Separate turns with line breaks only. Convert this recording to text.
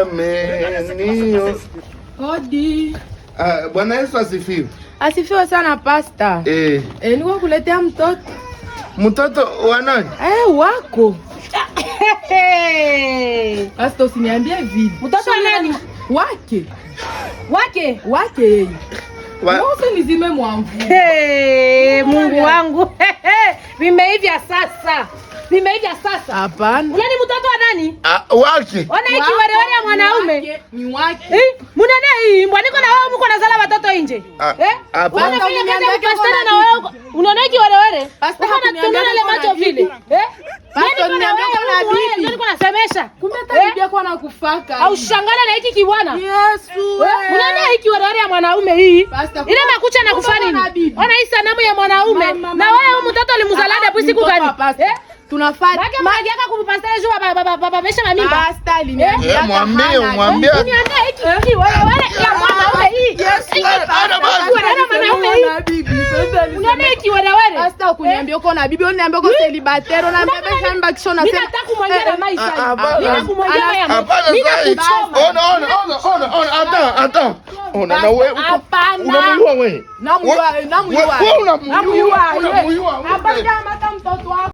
Amenio.
Odi.
Bwana Yesu asifiwe.
Asifiwe sana pasta. Niko kuletea mtoto.
Mtoto wa nani?
Wako. Pasta usiniambie vipi.
Mtoto wa nani?
Wake.
Wake
yeye. Wewe nizime mwangu.
Mungu wangu. Vimeivya sasa.
Hapana.
Ule ni mtoto wa nani?
Wake.
Ona hiki wale ya mwanaume.
Ni wake.
Munene hii mbona niko na wewe mko nazala watoto nje?
Hapana.
Pasta na wewe. Unaona hiki wale.
Pasta
tunana ile macho vile.
Pasta niambia kuna bibi.
Niko nasemesha.
Kumbe tabia kwa nakufaka.
Au shangala na hiki kiwana.
Yesu.
Unaona hiki wale ya mwanaume hii. Ile makucha na kufanya nini? Ona hii sanamu ya mwanaume. Na wewe mtoto alimzalada hapo siku gani?
Tunafuata.
Maji yaka kupastele jua baba mesha mamimba.
Pasta aliniambia.
Mwambie.
Uniambia hiki wale ya mwanaume hii.
Yesu.
Unaona hiki wale.
Pasta kuniambia uko na bibi, uniambia uko celibatere, unambebesha mbakisho na
sema. Mimi nataka kumwangalia maisha. Mimi kumwangalia
hapana sasa. Ata. Ona na wewe. Unamjua wewe?
Namjua.
Unamjua.
Hapana mata mtoto wako.